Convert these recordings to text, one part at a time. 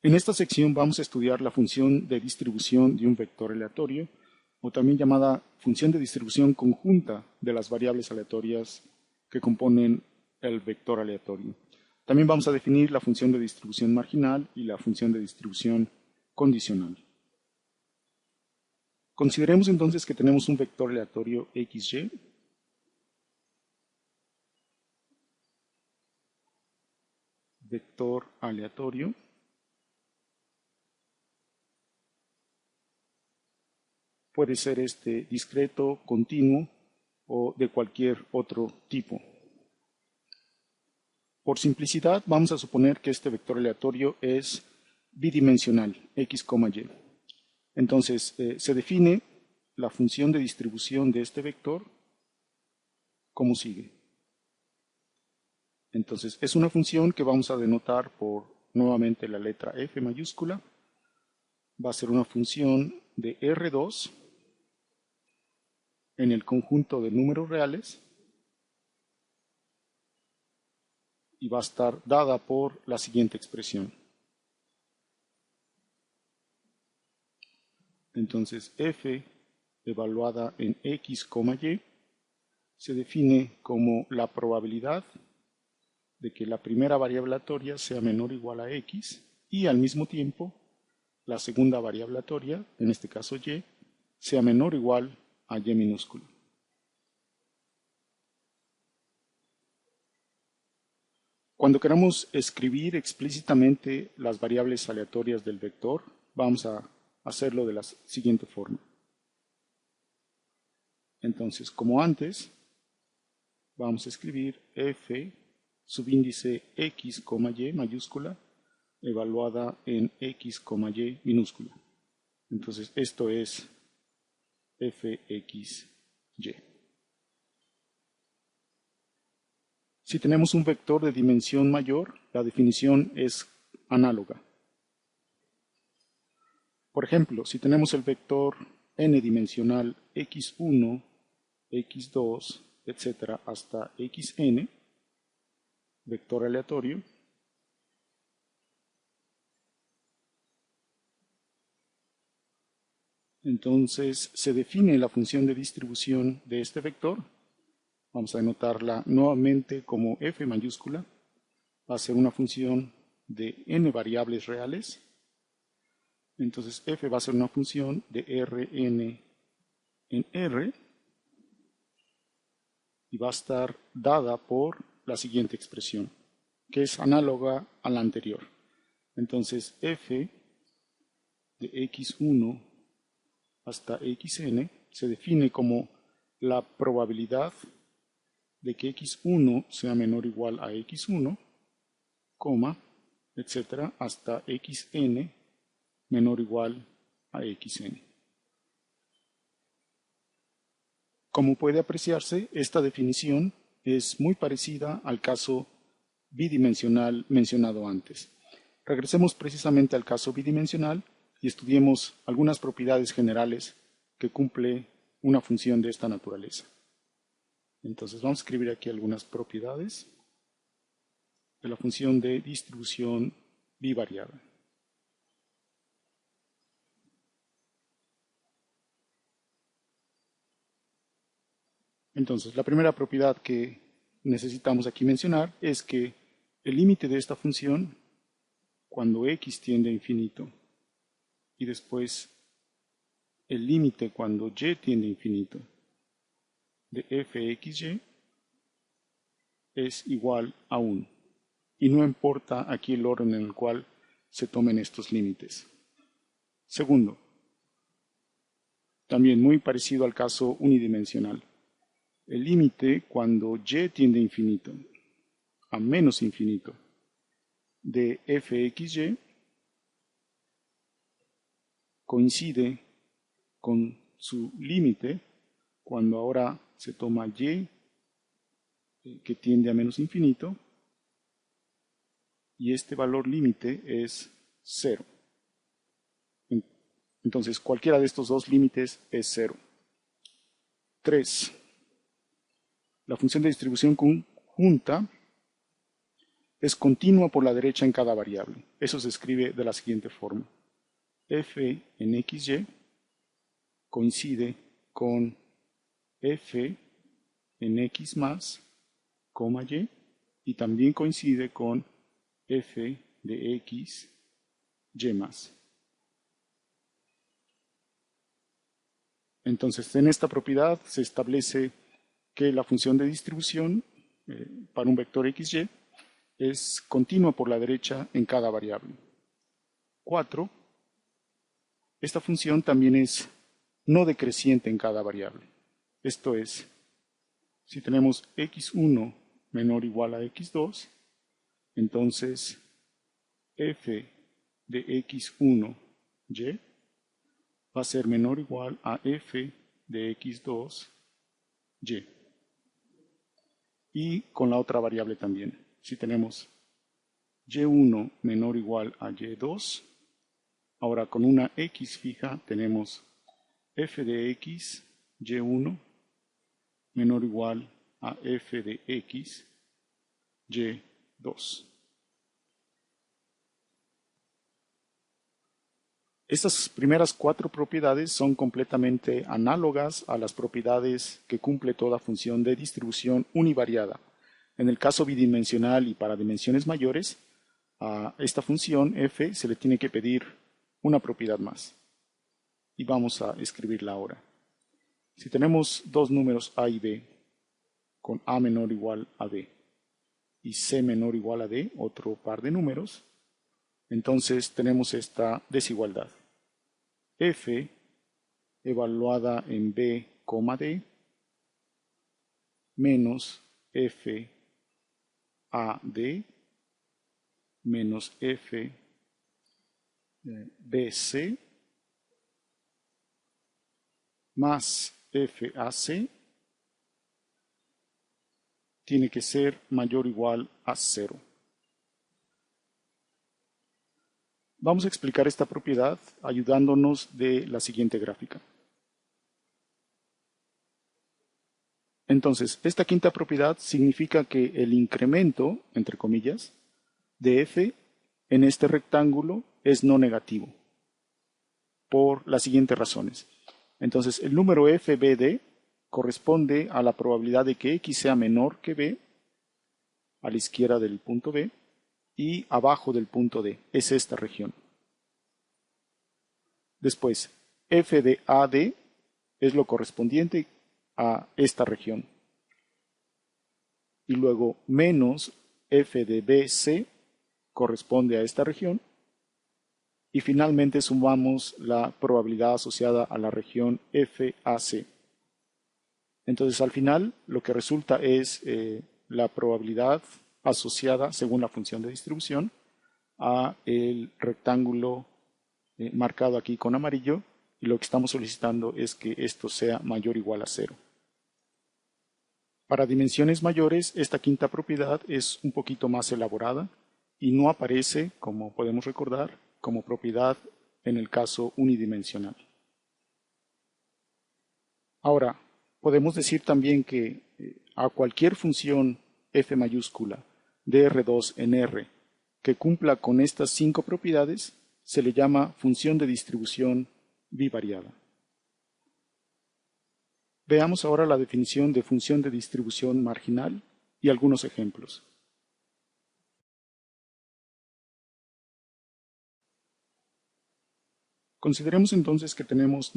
En esta sección vamos a estudiar la función de distribución de un vector aleatorio, o también llamada función de distribución conjunta de las variables aleatorias que componen el vector aleatorio. También vamos a definir la función de distribución marginal y la función de distribución condicional. Consideremos entonces que tenemos un vector aleatorio xy. Vector aleatorio. Puede ser discreto, continuo o de cualquier otro tipo. Por simplicidad, vamos a suponer que este vector aleatorio es bidimensional, x, y. Entonces, se define la función de distribución de este vector como sigue. Entonces, es una función que vamos a denotar por nuevamente la letra f mayúscula. Va a ser una función de R2 en el conjunto de números reales y va a estar dada por la siguiente expresión. Entonces, f evaluada en x, y se define como la probabilidad de que la primera variable aleatoria sea menor o igual a x y al mismo tiempo la segunda variable aleatoria, en este caso y, sea menor o igual a y minúsculo. Cuando queramos escribir explícitamente las variables aleatorias del vector, vamos a hacerlo de la siguiente forma. Entonces, como antes, vamos a escribir f subíndice x, y mayúscula evaluada en x, y minúscula. Entonces, esto es fxy. Si tenemos un vector de dimensión mayor, la definición es análoga. Por ejemplo, si tenemos el vector n-dimensional x1, x2, etc. hasta xn, vector aleatorio, entonces se define la función de distribución de este vector. Vamos a denotarla nuevamente como f mayúscula. Va a ser una función de n variables reales. Entonces f va a ser una función de Rn en R y va a estar dada por la siguiente expresión, que es análoga a la anterior. Entonces f de x1 hasta xn se define como la probabilidad de que x1 sea menor o igual a x1, etcétera, hasta xn menor o igual a xn. Como puede apreciarse, esta definición es muy parecida al caso bidimensional mencionado antes. Regresemos precisamente al caso bidimensional y estudiemos algunas propiedades generales que cumple una función de esta naturaleza. Entonces vamos a escribir aquí algunas propiedades de la función de distribución bivariada. Entonces, la primera propiedad que necesitamos aquí mencionar es que el límite de esta función, cuando x tiende a infinito, y después el límite cuando y tiende a infinito, de fxy, es igual a 1. Y no importa aquí el orden en el cual se tomen estos límites. Segundo, también muy parecido al caso unidimensional. El límite cuando y tiende a infinito, a menos infinito, de fxy coincide con su límite cuando ahora se toma y que tiende a menos infinito y este valor límite es 0. Entonces cualquiera de estos dos límites es 0. 3. La función de distribución conjunta es continua por la derecha en cada variable. Eso se escribe de la siguiente forma. F en XY coincide con F en X más, coma Y, y también coincide con F de X, Y más. Entonces, en esta propiedad se establece que la función de distribución para un vector XY es continua por la derecha en cada variable. 4. Esta función también es no decreciente en cada variable. Esto es, si tenemos x1 menor o igual a x2, entonces f de x1 y va a ser menor o igual a f de x2 y. Y con la otra variable también. Si tenemos y1 menor o igual a y2, ahora con una x fija tenemos f de x y1 menor o igual a f de x y2. Estas primeras 4 propiedades son completamente análogas a las propiedades que cumple toda función de distribución univariada. En el caso bidimensional y para dimensiones mayores, a esta función f se le tiene que pedir una propiedad más. Y vamos a escribirla ahora. Si tenemos dos números a y b con a menor o igual a b y c menor o igual a d, otro par de números, entonces tenemos esta desigualdad. F evaluada en b, d menos f a d menos f bc más f a c tiene que ser mayor o igual a 0. Vamos a explicar esta propiedad ayudándonos de la siguiente gráfica. Entonces, esta quinta propiedad significa que el incremento, entre comillas, de f en este rectángulo es no negativo, por las siguientes razones. Entonces, el número fbd corresponde a la probabilidad de que x sea menor que b, a la izquierda del punto B, y abajo del punto D, es esta región. Después, f de AD es lo correspondiente a esta región. Y luego menos f de BC corresponde a esta región. Y finalmente sumamos la probabilidad asociada a la región FAC. Entonces al final lo que resulta es la probabilidad asociada según la función de distribución a el rectángulo marcado aquí con amarillo, y lo que estamos solicitando es que esto sea mayor o igual a 0. Para dimensiones mayores, esta quinta propiedad es un poquito más elaborada y no aparece, como podemos recordar, como propiedad en el caso unidimensional. Ahora, podemos decir también que a cualquier función f mayúscula de R2 en R que cumpla con estas 5 propiedades se le llama función de distribución bivariada. Veamos ahora la definición de función de distribución marginal y algunos ejemplos. Consideremos entonces que tenemos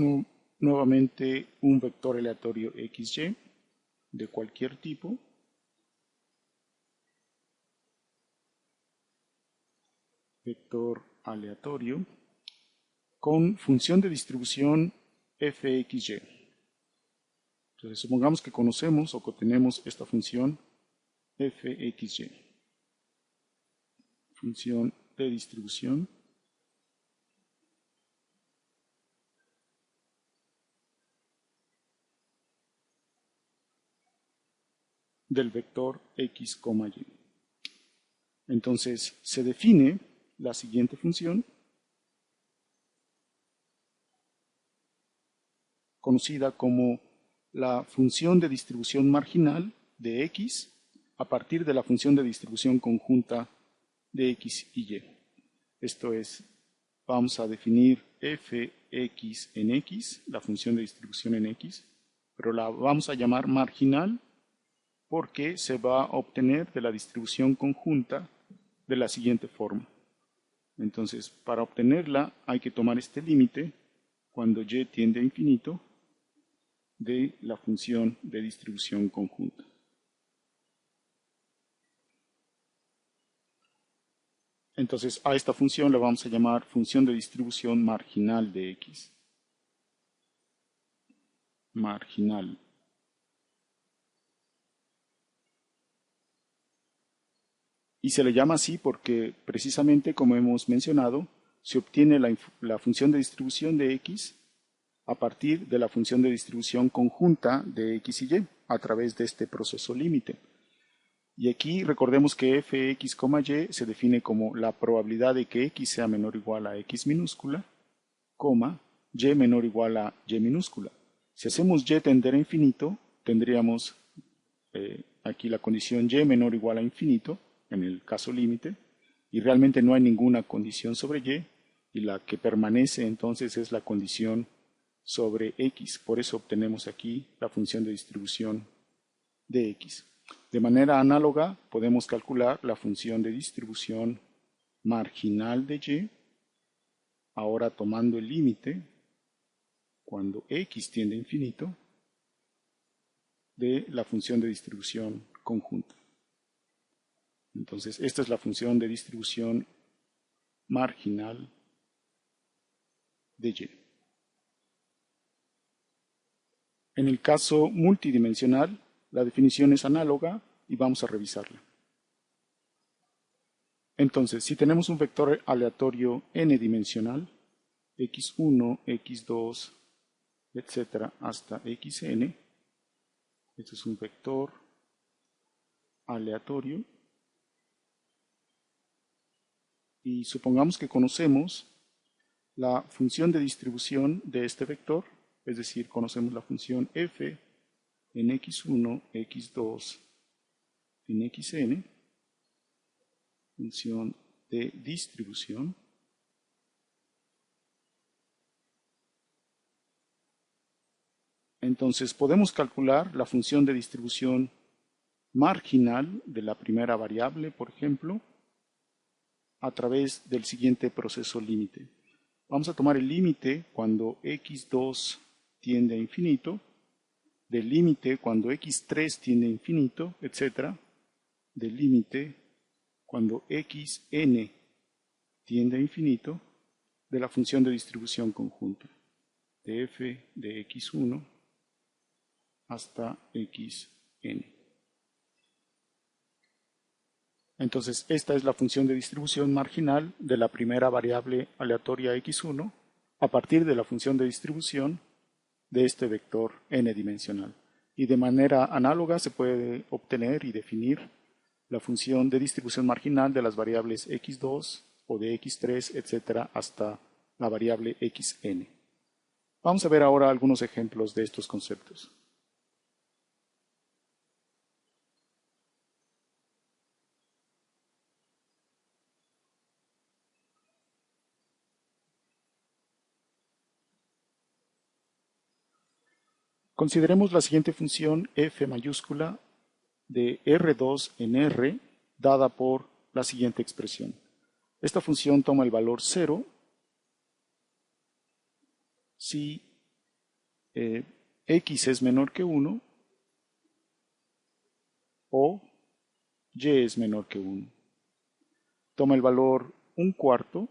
nuevamente un vector aleatorio xy de cualquier tipo. Vector aleatorio con función de distribución fxy. Entonces supongamos que conocemos o que tenemos esta función fxy. Función de distribución del vector x, y. Entonces se define la siguiente función, conocida como la función de distribución marginal de x a partir de la función de distribución conjunta de x y y. Esto es, vamos a definir fx en x, la función de distribución en x, pero la vamos a llamar marginal porque se va a obtener de la distribución conjunta de la siguiente forma. Entonces, para obtenerla hay que tomar este límite cuando y tiende a infinito de la función de distribución conjunta. Entonces, a esta función la vamos a llamar función de distribución marginal de x. Marginal. Y se le llama así porque precisamente como hemos mencionado, se obtiene la función de distribución de x a partir de la función de distribución conjunta de x y y a través de este proceso límite. Y aquí recordemos que fx, y se define como la probabilidad de que x sea menor o igual a x minúscula, y menor o igual a y minúscula. Si hacemos y tender a infinito, tendríamos aquí la condición y menor o igual a infinito, en el caso límite, y realmente no hay ninguna condición sobre y la que permanece entonces es la condición sobre x. Por eso obtenemos aquí la función de distribución de x. De manera análoga, podemos calcular la función de distribución marginal de y, ahora tomando el límite, cuando x tiende a infinito, de la función de distribución conjunta. Entonces, esta es la función de distribución marginal de y. En el caso multidimensional, la definición es análoga y vamos a revisarla. Entonces, si tenemos un vector aleatorio n-dimensional, x1, x2, etcétera, hasta xn, este es un vector aleatorio, y supongamos que conocemos la función de distribución de este vector, es decir, conocemos la función f en x1, x2, en xn, función de distribución. Entonces podemos calcular la función de distribución marginal de la primera variable, por ejemplo, a través del siguiente proceso límite. Vamos a tomar el límite cuando x2 tiende a infinito, del límite cuando x3 tiende a infinito, etc., del límite cuando xn tiende a infinito, de la función de distribución conjunta, de f de x1 hasta xn. Entonces, esta es la función de distribución marginal de la primera variable aleatoria x1 a partir de la función de distribución de este vector n-dimensional. Y de manera análoga se puede obtener y definir la función de distribución marginal de las variables x2 o de x3, etcétera, hasta la variable xn. Vamos a ver ahora algunos ejemplos de estos conceptos. Consideremos la siguiente función f mayúscula de R2 en R dada por la siguiente expresión. Esta función toma el valor 0 si x es menor que 1 o y es menor que 1. Toma el valor 1/4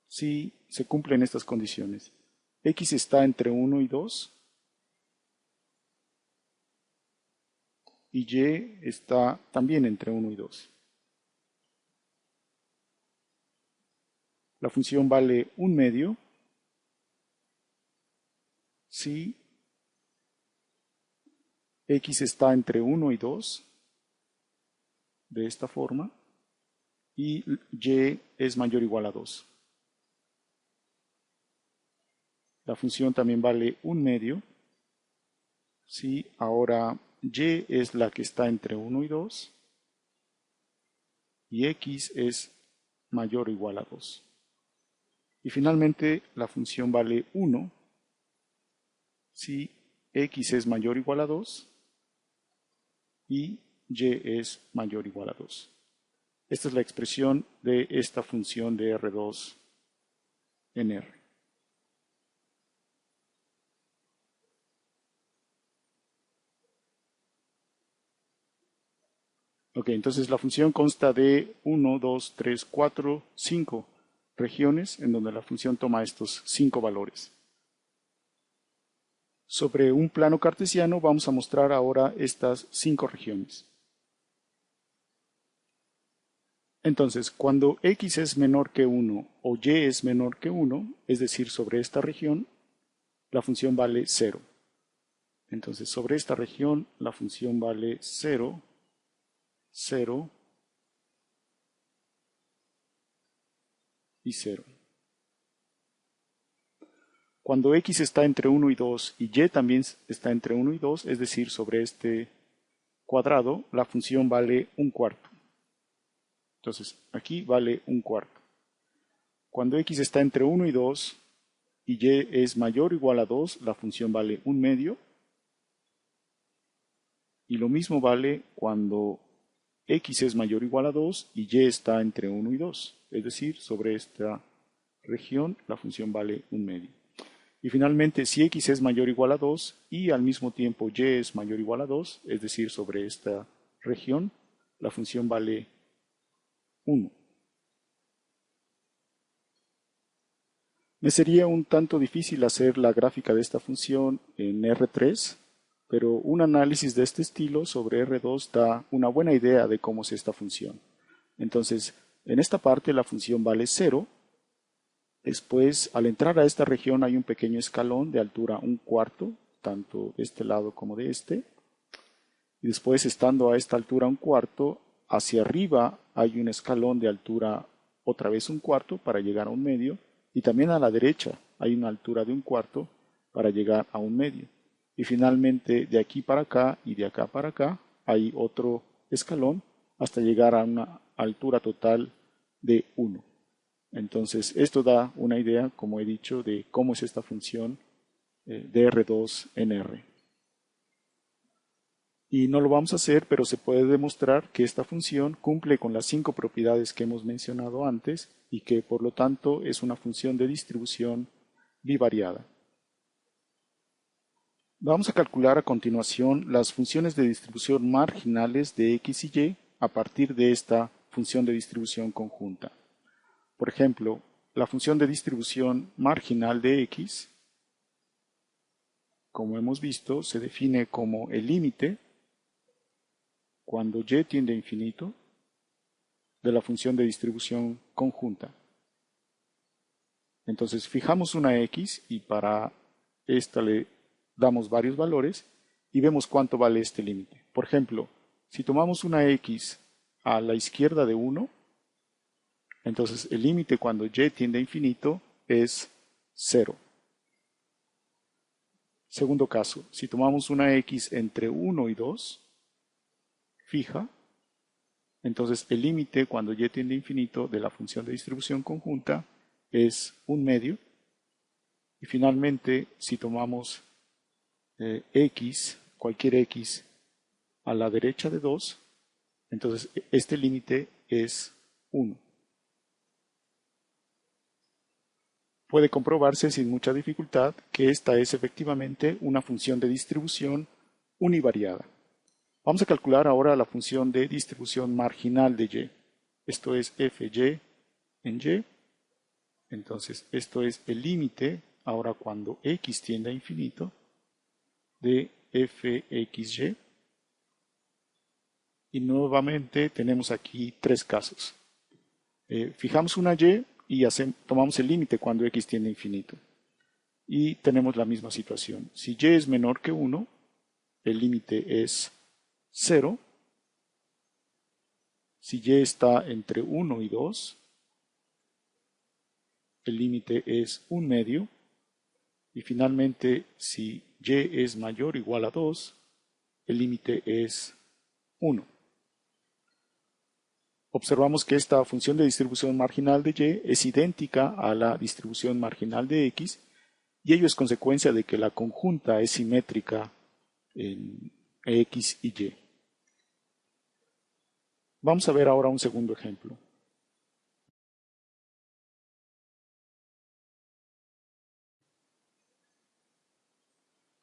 si se cumplen estas condiciones. X está entre 1 y 2 y y está también entre 1 y 2. La función vale 1/2 si x está entre 1 y 2, de esta forma, y y es mayor o igual a 2. La función también vale 1/2 si ahora y es la que está entre 1 y 2 y x es mayor o igual a 2. Y finalmente la función vale 1 si x es mayor o igual a 2 y y es mayor o igual a 2. Esta es la expresión de esta función de R2 en R. Ok, entonces la función consta de 1, 2, 3, 4, 5 regiones en donde la función toma estos 5 valores. Sobre un plano cartesiano vamos a mostrar ahora estas 5 regiones. Entonces, cuando x es menor que 1 o y es menor que 1, es decir, sobre esta región, la función vale 0. Entonces, sobre esta región, la función vale 0, 0 y 0. Cuando x está entre 1 y 2 y y también está entre 1 y 2, es decir, sobre este cuadrado, la función vale un cuarto. Entonces, aquí vale un cuarto. Cuando x está entre 1 y 2 y y es mayor o igual a 2, la función vale un medio. Y lo mismo vale cuando x es mayor o igual a 2 y y está entre 1 y 2. Es decir, sobre esta región la función vale un medio. Y finalmente, si x es mayor o igual a 2 y al mismo tiempo y es mayor o igual a 2, es decir, sobre esta región, la función vale 1. Me sería un tanto difícil hacer la gráfica de esta función en R3, pero un análisis de este estilo sobre R2 da una buena idea de cómo es esta función. Entonces, en esta parte la función vale 0. Después, al entrar a esta región hay un pequeño escalón de altura un cuarto, tanto de este lado como de este. Y después, estando a esta altura un cuarto, hacia arriba hay un escalón de altura otra vez un cuarto para llegar a un medio. Y también a la derecha hay una altura de un cuarto para llegar a un medio. Y finalmente, de aquí para acá y de acá para acá hay otro escalón hasta llegar a una altura total de 1. Entonces, esto da una idea, como he dicho, de cómo es esta función de R2 en R. Y no lo vamos a hacer, pero se puede demostrar que esta función cumple con las 5 propiedades que hemos mencionado antes y que, por lo tanto, es una función de distribución bivariada. Vamos a calcular a continuación las funciones de distribución marginales de x y y a partir de esta función de distribución conjunta. Por ejemplo, la función de distribución marginal de x, como hemos visto, se define como el límite cuando y tiende a infinito de la función de distribución conjunta. Entonces fijamos una x y para esta le damos varios valores y vemos cuánto vale este límite. Por ejemplo, si tomamos una x a la izquierda de 1, entonces el límite cuando y tiende a infinito es 0. Segundo caso, si tomamos una x entre 1 y 2, fija, entonces el límite cuando y tiende a infinito de la función de distribución conjunta es un medio. Y finalmente, si tomamos x, cualquier x a la derecha de 2, entonces este límite es 1. Puede comprobarse sin mucha dificultad que esta es efectivamente una función de distribución univariada. Vamos a calcular ahora la función de distribución marginal de y. Esto es fy en y. Entonces, esto es el límite, ahora cuando x tiende a infinito, de fxy. Y nuevamente tenemos aquí tres casos. Fijamos una y y tomamos el límite cuando x tiende a infinito. Y tenemos la misma situación. Si y es menor que 1, el límite es 0. Si y está entre 1 y 2, el límite es un medio. Y finalmente, si y es mayor o igual a 2, el límite es 1. Observamos que esta función de distribución marginal de y es idéntica a la distribución marginal de x, y ello es consecuencia de que la conjunta es simétrica en x y y. Vamos a ver ahora un segundo ejemplo.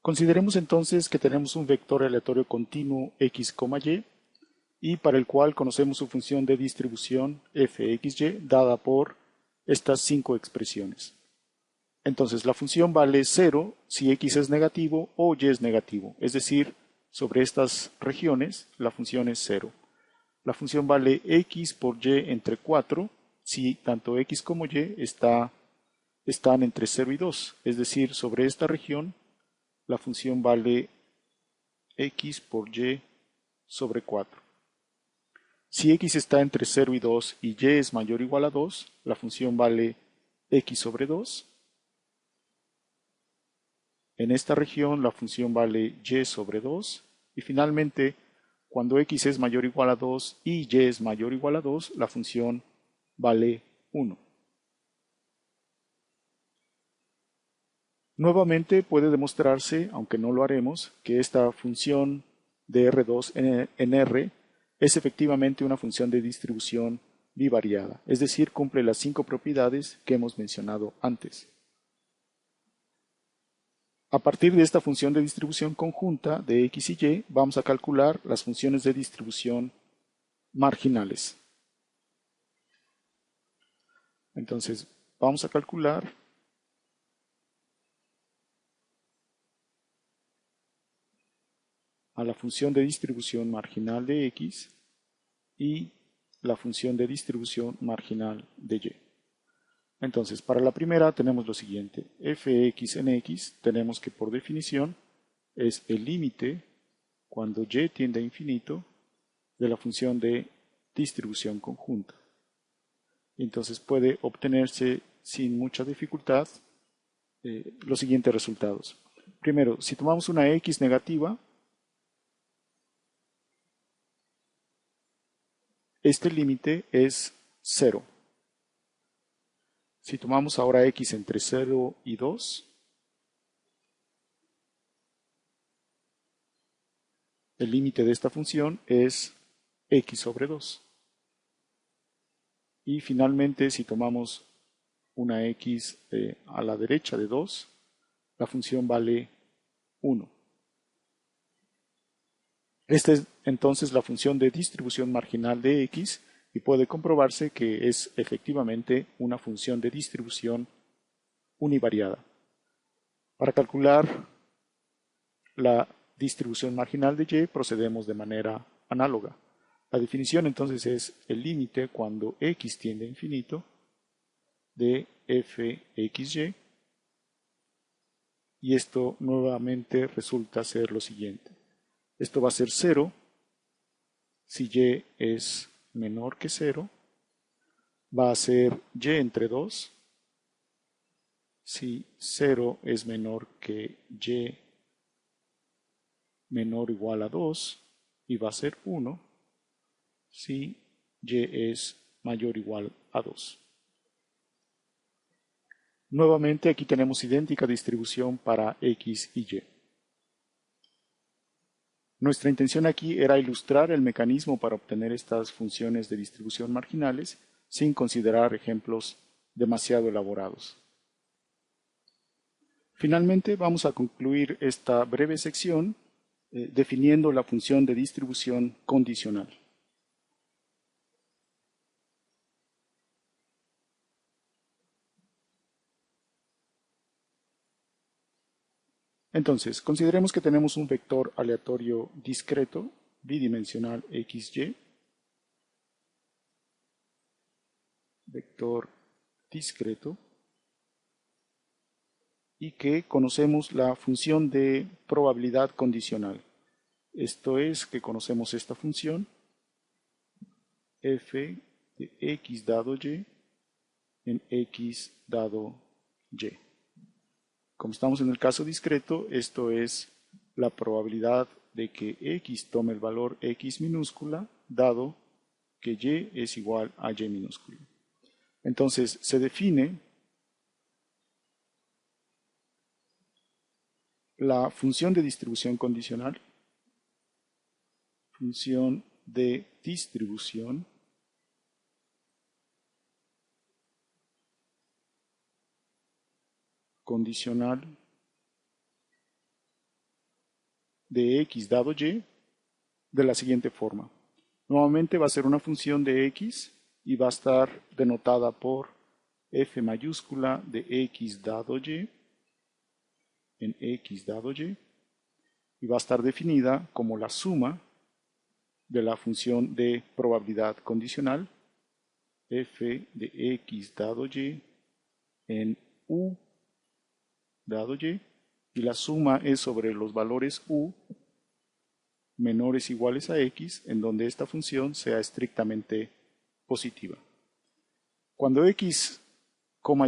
Consideremos entonces que tenemos un vector aleatorio continuo x, y para el cual conocemos su función de distribución fxy dada por estas 5 expresiones. Entonces la función vale 0 si x es negativo o y es negativo, es decir, sobre estas regiones la función es 0. La función vale x por y entre 4 si tanto x como y están entre 0 y 2, es decir, sobre esta región la función vale x por y sobre 4. Si x está entre 0 y 2 y y es mayor o igual a 2, la función vale x sobre 2. En esta región la función vale y sobre 2. Y finalmente, cuando x es mayor o igual a 2 y y es mayor o igual a 2, la función vale 1. Nuevamente puede demostrarse, aunque no lo haremos, que esta función de R2 en R es efectivamente una función de distribución bivariada, es decir, cumple las 5 propiedades que hemos mencionado antes. A partir de esta función de distribución conjunta de x y y, vamos a calcular las funciones de distribución marginales. Entonces, vamos a calcular a la función de distribución marginal de x y la función de distribución marginal de y. Entonces, para la primera tenemos lo siguiente. Fx en x tenemos que por definición es el límite cuando y tiende a infinito de la función de distribución conjunta. Entonces puede obtenerse sin mucha dificultad los siguientes resultados. Primero, si tomamos una x negativa, este límite es 0. Si tomamos ahora x entre 0 y 2, el límite de esta función es x sobre 2. Y finalmente, si tomamos una x a la derecha de 2, la función vale 1. Esta es entonces la función de distribución marginal de x y puede comprobarse que es efectivamente una función de distribución univariada. Para calcular la distribución marginal de y procedemos de manera análoga. La definición entonces es el límite cuando x tiende a infinito de fxy, y esto nuevamente resulta ser lo siguiente. Esto va a ser 0 si y es menor que 0, va a ser y entre 2 si 0 es menor que y menor o igual a 2, y va a ser 1 si y es mayor o igual a 2. Nuevamente aquí tenemos idéntica distribución para x y y. Nuestra intención aquí era ilustrar el mecanismo para obtener estas funciones de distribución marginales sin considerar ejemplos demasiado elaborados. Finalmente vamos a concluir esta breve sección definiendo la función de distribución condicional. Entonces, consideremos que tenemos un vector aleatorio discreto bidimensional xy, vector discreto, y que conocemos la función de probabilidad condicional. Esto es que conocemos esta función f de x dado y en x dado y. Como estamos en el caso discreto, esto es la probabilidad de que X tome el valor X minúscula, dado que Y es igual a Y minúscula. Entonces se define la función de distribución condicional, función de distribución condicional de X dado Y de la siguiente forma. Nuevamente va a ser una función de X y va a estar denotada por f mayúscula de X dado Y en X dado Y y va a estar definida como la suma de la función de probabilidad condicional f de X dado Y en U dado Y, y la suma es sobre los valores U menores o iguales a X, en donde esta función sea estrictamente positiva. Cuando X,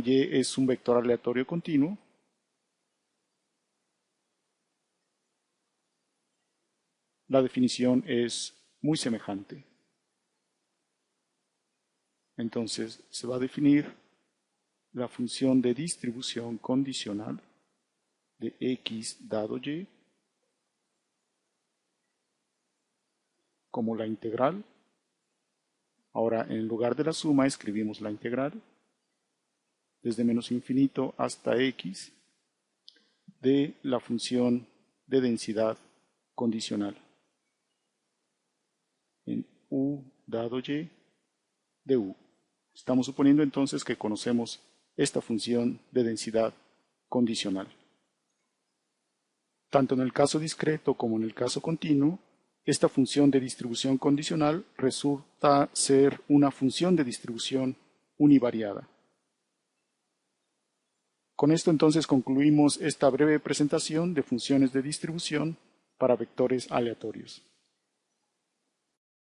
Y es un vector aleatorio continuo, la definición es muy semejante. Entonces se va a definir la función de distribución condicional de X dado Y como la integral. Ahora en lugar de la suma escribimos la integral desde menos infinito hasta X de la función de densidad condicional en U dado Y de U. Estamos suponiendo entonces que conocemos esta función de densidad condicional. Tanto en el caso discreto como en el caso continuo, esta función de distribución condicional resulta ser una función de distribución univariada. Con esto entonces concluimos esta breve presentación de funciones de distribución para vectores aleatorios.